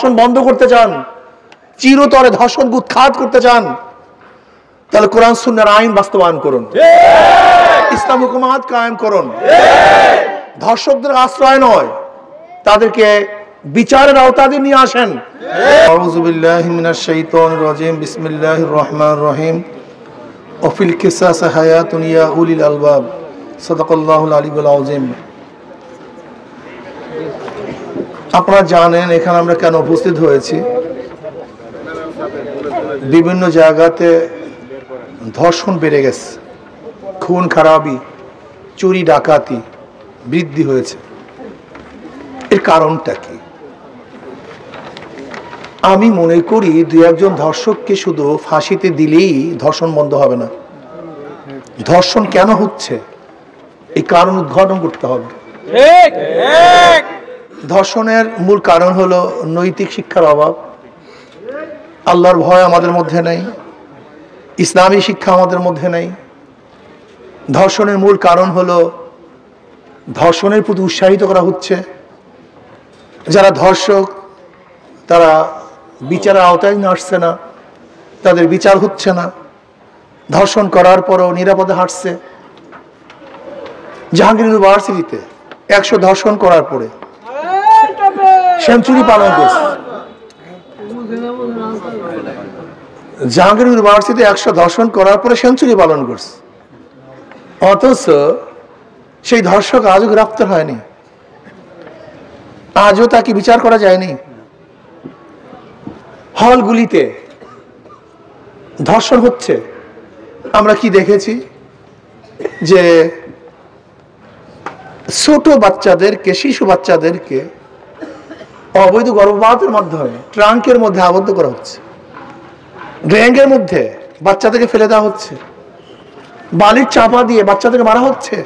ধর্ষণ বন্ধ করতে চান, চিরতরে ধর্ষণ উৎখাত করতে চান, তাহলে কোরআন সুন্নাহর আইন বাস্তবায়ন করুন, ইসলাম হুকুমাত কায়েম করুন। ধর্ষকদের আশ্রয় নয়, তাদেরকে বিচারের আওতায় নিয়ে আসেন। আউযু বিল্লাহি মিনাশ শাইতানির রাজিম। বিসমিল্লাহির রহমানির রহিম। ওয়াফিল কিসাস হায়াতুন ইয়া উলিল আলবাব। সাদাকাল্লাহুল আলিয়্যুল আযীম। আপনারা জানেন এখানে আমরা কেন উপস্থিত হয়েছি। বিভিন্ন জায়গাতে ধর্ষণ বেড়ে গেছে, খুন খারাপি, চুরি ডাকাতি বৃদ্ধি হয়েছে। এর কারণটা কি? আমি মনে করি দুই একজন ধর্ষককে শুধু ফাঁসিতে দিলেই ধর্ষণ বন্ধ হবে না। ধর্ষণ কেন হচ্ছে এই কারণ উদ্ঘাটন করতে হবে। ধর্ষণের মূল কারণ হলো নৈতিক শিক্ষার অভাব, আল্লাহর ভয় আমাদের মধ্যে নেই, ইসলামী শিক্ষা আমাদের মধ্যে নেই। ধর্ষণের মূল কারণ হলো ধর্ষণের প্রতি উৎসাহিত করা হচ্ছে। যারা ধর্ষক তারা বিচারের আওতায় আসছে না, তাদের বিচার হচ্ছে না। ধর্ষণ করার পরও নিরাপদে হাঁটছে। জাহাঙ্গীর ইউনিভার্সিটিতে 100 ধর্ষণ করার পরে সেঞ্চুরি পালন করছে। জাহাঙ্গীর ইউনিভার্সিটিতে 100 ধর্ষণ করার পরে সেঞ্চুরি পালন করছে, অথচ সেই ধর্ষক আজও গ্রেফতার হয়নি, আজও তাকে বিচার করা যায়নি। হলগুলিতে ধর্ষণ হচ্ছে। আমরা কি দেখেছি যে ছোট বাচ্চাদেরকে, শিশু বাচ্চাদেরকে অবৈধ গর্ভপাতের মাধ্যমে ট্রাঙ্কের মধ্যে আবদ্ধ করা হচ্ছে, ড্রেনের মধ্যে বাচ্চাদেরকে ফেলে দেওয়া হচ্ছে, বালির চাপা দিয়ে বাচ্চাদেরকে মারা হচ্ছে।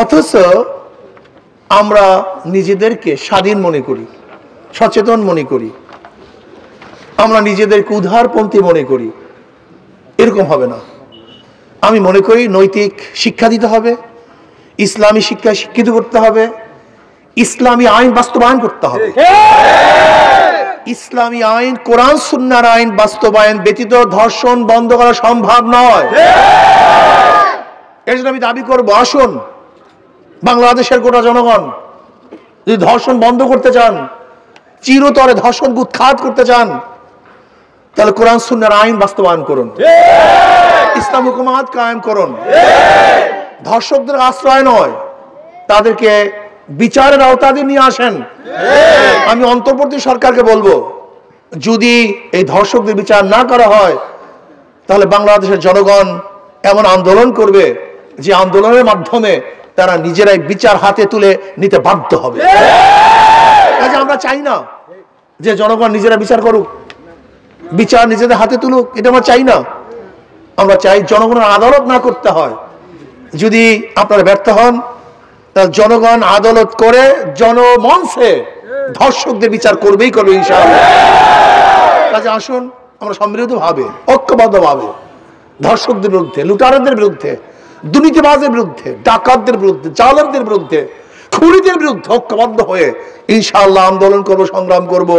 অথচ আমরা নিজেদেরকে স্বাধীন মনে করি, সচেতন মনে করি, আমরা নিজেদেরকে উদারপন্থী মনে করি। এরকম হবে না। আমি মনে করি নৈতিক শিক্ষা দিতে হবে, ইসলামী শিক্ষায় শিক্ষিত করতে হবে, ইসলামী আইন বাস্তবায়ন করতে হবে। ইসলামী আইন, কোরআন সুন্নাহর আইন বাস্তবায়ন ব্যতীত ধর্ষণ বন্ধ করা সম্ভব নয়। এর জন্য আমি দাবি করব, আসুন বাংলাদেশের গোটা জনগণ যদি ধর্ষণ বন্ধ করতে চান, চিরতরে ধর্ষণ উৎখাত করতে চান, তাহলে কোরআন সুন্নাহর আইন বাস্তবায়ন করুন, ইসলাম হুকুমাত কায়েম করুন। ধর্ষকদের আশ্রয় নয়, তাদেরকে বিচারের আওতায় নিয়ে আসেন। আমি অন্তর্বর্তী সরকারকে বলবো, যদি এই ধর্ষকদের বিচার না করা হয় তাহলে বাংলাদেশের জনগণ এমন আন্দোলন করবে যে আন্দোলনের মাধ্যমে তারা নিজেরাই বিচার হাতে তুলে নিতে বাধ্য হবে। কাজে আমরা চাই না যে জনগণ নিজেরা বিচার করুক, বিচার নিজেদের হাতে তুলুক, এটা আমরা চাই না। আমরা চাই জনগণের আদালত না করতে হয়। যদি আপনারা ব্যর্থ হন তাহলে জনগণ আদালত করে জনমঞ্চে ধর্ষকদের বিচার করবেই করবে ইনশাআল্লাহ। কাজে আসুন আমরা সম্মিলিতভাবে, ঐক্যবদ্ধভাবে ধর্ষকদের বিরুদ্ধে, লুটারদের বিরুদ্ধে, দুর্নীতিবাজের বিরুদ্ধে, ডাকাতদের বিরুদ্ধে, জালেমদের বিরুদ্ধে, খুনিদের বিরুদ্ধে ঐক্যবদ্ধ হয়ে ইনশাআল্লাহ আন্দোলন করব, সংগ্রাম করব।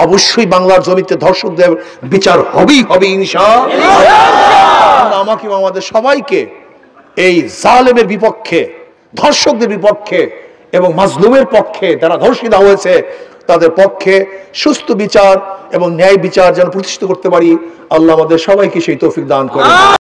অবশ্যই বাংলার জমিতে ধর্ষকদের বিচার হবেই হবে ইনশাআল্লাহ। আমাকে আমাদের সবাইকে এই জালেমের বিপক্ষে, ধর্ষকদের বিপক্ষে এবং মাজলুমের পক্ষে, যারা ধর্ষিত হয়েছে তাদের পক্ষে সুস্থ বিচার এবং ন্যায় বিচার যেন প্রতিষ্ঠিত করতে পারি, আল্লাহ আমাদের সবাইকে সেই তৌফিক দান করেন।